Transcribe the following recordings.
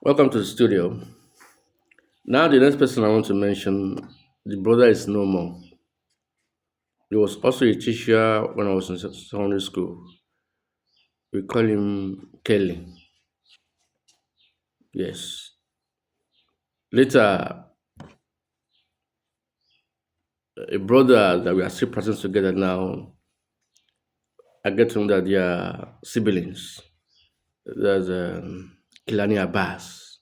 Welcome to the studio. Now, the next person I want to mention, the brother is no more. He was also a teacher when I was in secondary school. We call him Kelly. Yes. Later, a brother that we are still practicing together now, I get to know that they are siblings. There's Kilani Abbas.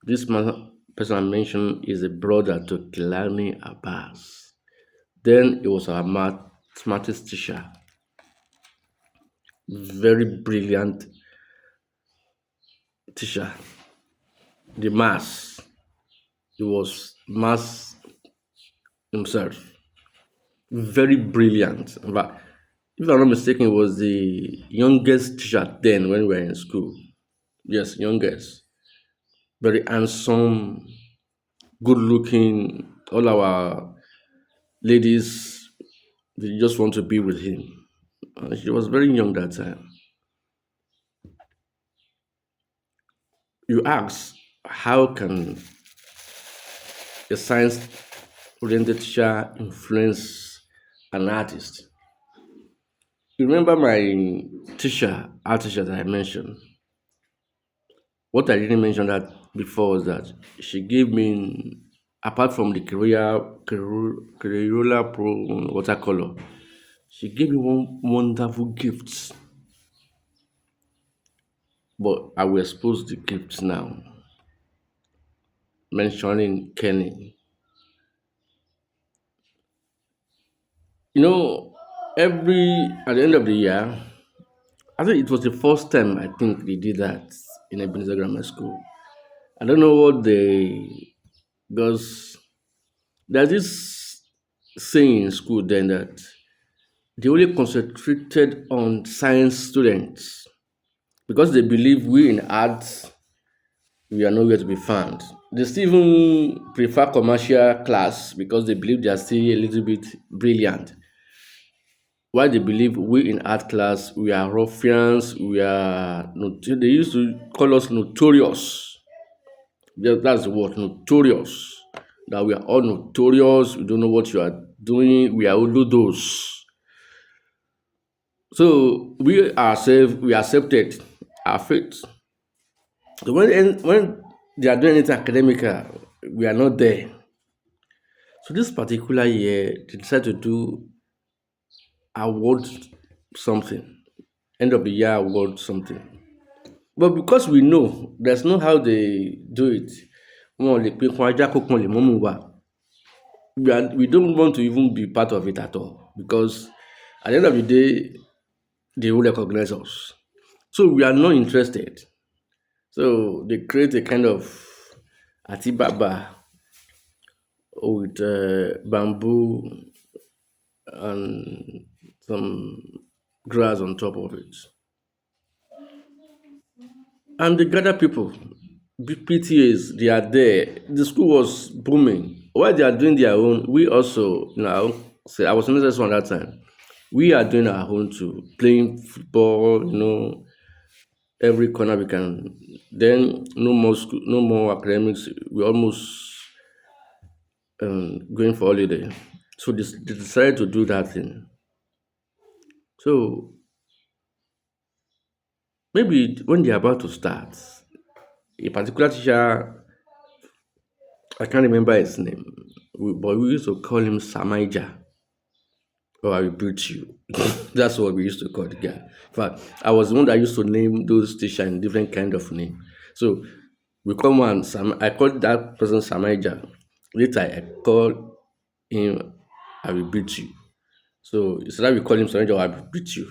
Person I mentioned is a brother to Kilani Abbas. Then he was our mathematics teacher. Very brilliant teacher. The mass. He was mass himself. Very brilliant. But if I'm not mistaken, he was the youngest teacher then when we were in school. Yes, youngest. Very handsome, good looking. All our ladies, they just want to be with him. She was very young that time. You ask, how can a science oriented teacher influence an artist? You remember my art teacher that I mentioned? What I didn't mention that before was that she gave me, apart from the Crayola Pro watercolor, she gave me one wonderful gift. But I will expose the gifts now, mentioning Kenny. You know, at the end of the year, I think it was the first time I think they did that in Ebenezer Grammar School. I don't know what they, because there's this saying in school then that they only concentrated on science students because they believe we in arts we are nowhere to be found. They still even prefer commercial class because they believe they are still a little bit brilliant. Why they believe we in art class we are ruffians, they used to call us notorious. That's the word, notorious. That we are all notorious. We don't know what you are doing. We are all those. So we ourselves we accepted our fate. So when they are doing anything academical, we are not there. So this particular year, they decided to do award something, end of the year award something. But because we know there's no how they do it, wọn ò lè pe kan ajá kó kan lè mọ́mú wa. We don't want to even be part of it at all because at the end of the day, they will recognize us. So we are not interested. So they create a kind of atibaba with bamboo and some grass on top of it. And they gather people, PTAs, they are there. The school was booming. While they are doing their own, we also, say I was in this one that time. We are doing our own too, playing football, every corner we can. Then no more school, no more academics. We almost going for holiday. So they decided to do that thing. So maybe when they're about to start, a particular teacher, I can't remember his name, but we used to call him Samaija. Or I will beat you. That's what we used to call the guy. In fact, I was the one that used to name those teachers in different kind of name. So we call one Sam. I called that person Samaija. Later I called him. I will beat you. So instead we call him Samaija. I will beat you.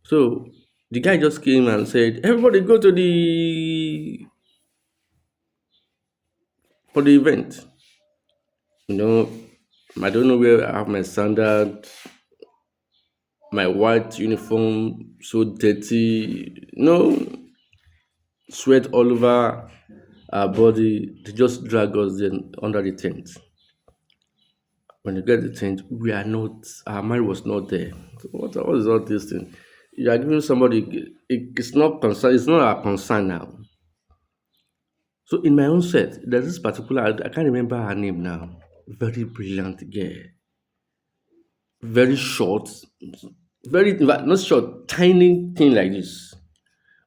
So the guy just came and said, "Everybody go to the for the event." You know, I don't know where I have my standard, my white uniform so dirty, sweat all over our body. They just drag us then under the tent. When you get the tent, we are not, our mind was not there. So what is all this thing? You are giving somebody, it's not concern, it's not our concern now. So in my own set, there's this particular, I can't remember her name now. Very brilliant girl, very short, very in fact, not short, tiny thing like this,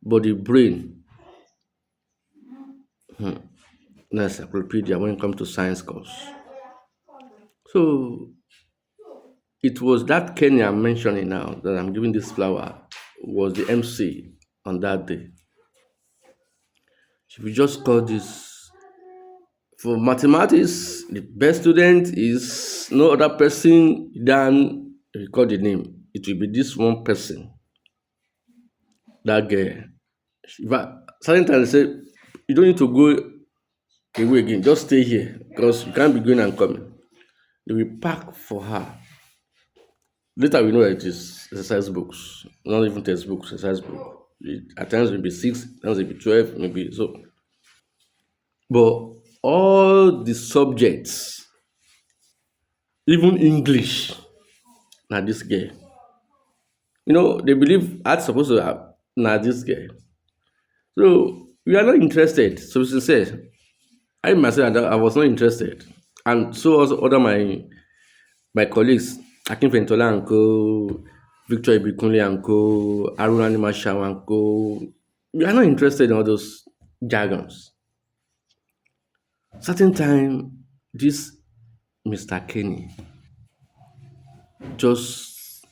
but the brain, an encyclopedia when it comes to science course. So it was that Kenya I'm mentioning now that I'm giving this flower was the MC on that day. She will just call this for mathematics. The best student is no other person than record the name. It will be this one person, that girl. But certain times they say you don't need to go away again. Just stay here because you can't be going and coming. They will pack for her. Later we know that it is exercise books, not even textbooks, exercise book. At times it will be six, at times it will be 12, maybe so. But all the subjects, even English, now this girl. They believe art's supposed to have now this girl. So we are not interested. So she said, I myself I was not interested. And so also other my colleagues, Akin Fentola and Co, Victor Ibikunle and Co, Aruna Nimashaw and Co. We are not interested in all those jargons. Certain time, this Mr. Kenny just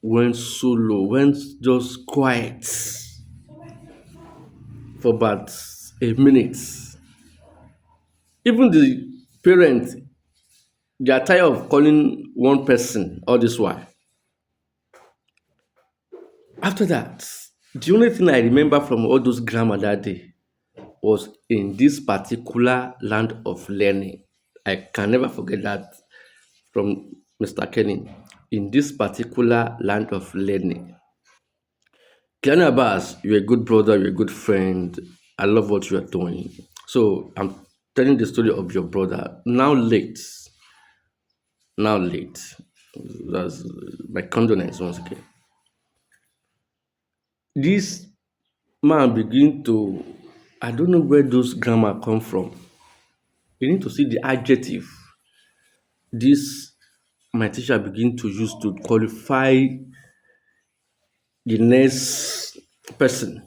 went solo, went just quiet for about a minute. Even the parents, they are tired of calling one person all this while. After that, the only thing I remember from all those grammar that day was in this particular land of learning. I can never forget that from Mr. Kenny. In this particular land of learning. Kiana Abbas, you're a good brother, you're a good friend. I love what you are doing. So I'm telling the story of your brother. Now late. That's my condolence once again. This man begin to, I don't know where those grammar come from. You need to see the adjective this my teacher begin to use to qualify the next person.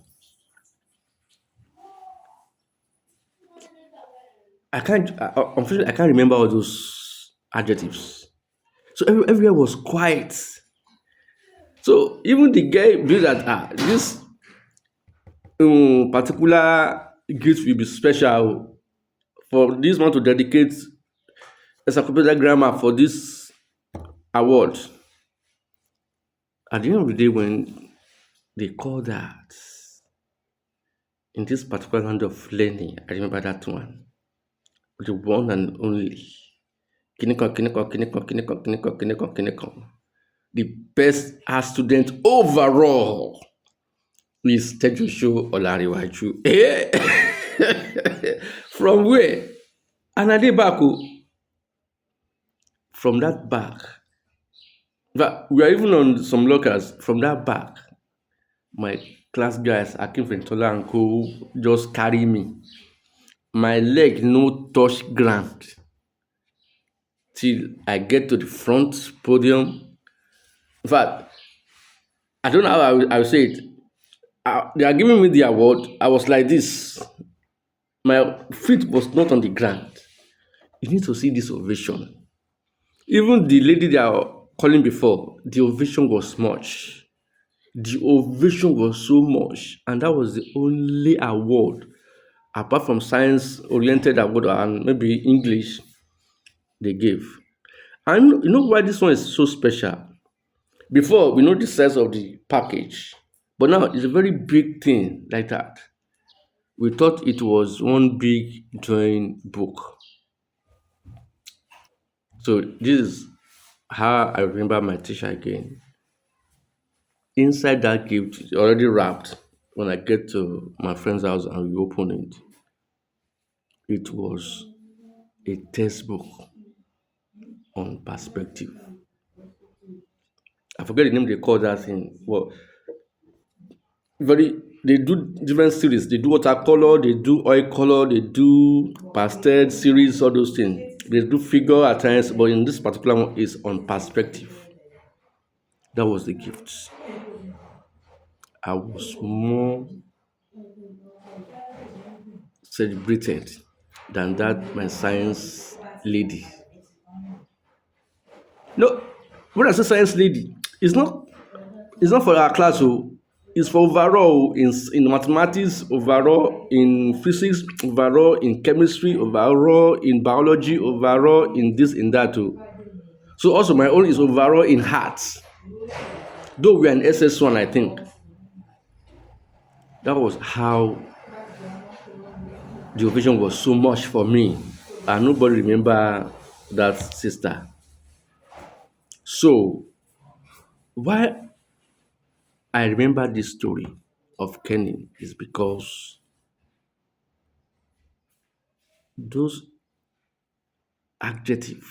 Unfortunately, I can't remember all those adjectives. So everywhere was quiet. So even the guy believed that this particular gift will be special for this one to dedicate encyclopedia grammar for this award. At the end of the day, when they call that in this particular kind of learning, I remember that one, the one and only Kiniko, Kiniko, Kiniko, Kiniko, Kiniko, Kiniko, Kiniko. The best art student overall is Tejusho Olariwaju. From where? Anadebaku. From that back. But we are even on some lockers. From that back, my class guys, Akin Fentola and Co, just carry me. My leg no touch ground till I get to the front podium. In fact, I don't know how I will say it. They are giving me the award. I was like this. My feet was not on the ground. You need to see this ovation. Even the lady they are calling before, the ovation was much. The ovation was so much, and that was the only award, apart from science-oriented award and maybe English, they gave. And you know why this one is so special? Before we know the size of the package, but now it's a very big thing like that. We thought it was one big drawing book. So this is how I remember my teacher again. Inside that gift, it's already wrapped. When I get to my friend's house and we open it, it was a textbook on perspective. I forget the name they call that thing. Well, very. they do different series. They do watercolor, they do oil color, they do pastel series, all those things. They do figure at times, but in this particular one is on perspective. That was the gift. I was more celebrated than that my science lady. No, when I say science lady, it's not it's not for our class. Oh, it's for overall in mathematics, overall in physics, overall in chemistry, overall in biology, overall in this in that too. So also my own is overall in arts. Though we are in SS1, I think that was how the occasion was so much for me, and nobody remember that sister. So why I remember this story of Kenny is because those adjectives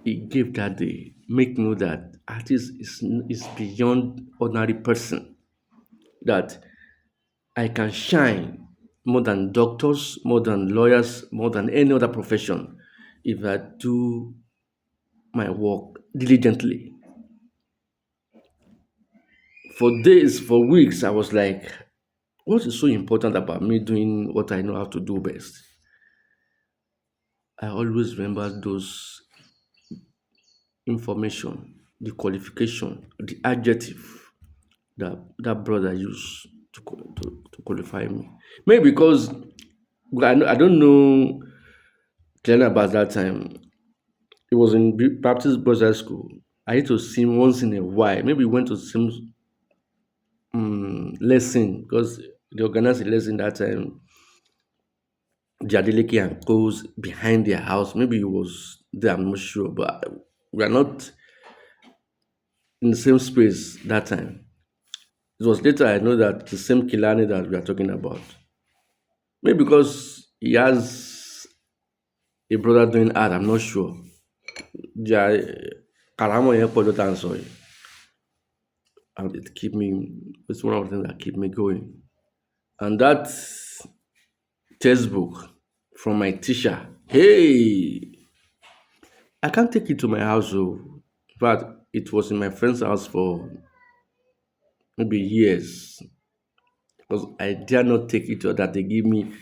he gave that day make me know that artist is beyond ordinary person. That I can shine more than doctors, more than lawyers, more than any other profession if I do my work diligently. For days, for weeks, I was like, what is so important about me doing what I know how to do best? I always remember those information, the qualification, the adjective that brother used to qualify me. Maybe because I don't know clearly about that time. It was in Baptist Brothers School. I used to see him once in a while. Maybe we went to some lesson because they organized a lesson that time. Jadeleke and goes behind their house. Maybe it was there, I'm not sure, but we are not in the same space that time. It was later I know that the same Kilani that we are talking about. Maybe because he has a brother doing art, I'm not sure. Their Karamo Airport answer, and it keep me. It's one of the things that keep me going. And that textbook from my teacher, hey, I can't take it to my house. Oh, but it was in my friend's house for maybe years because I dare not take it to that they give me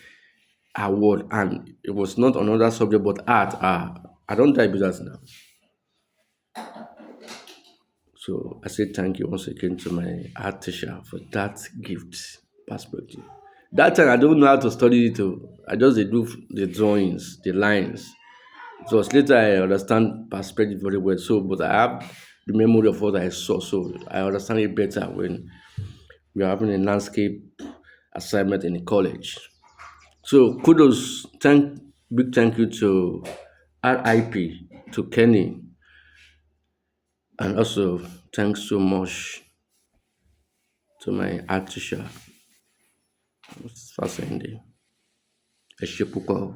award, and it was not another subject but art. I don't type that now. So I say thank you once again to my art teacher for that gift perspective. That time I don't know how to study it. Oh. I just dey do the drawings, the lines. It was later I understand perspective very well. So, but I have the memory of what I saw, so I understand it better when we are having a landscape assignment in college. So kudos, big thank you to RIP to Kenny, and also thanks so much to my art teacher, Fasende. Ẹ ṣé púpọ̀ o.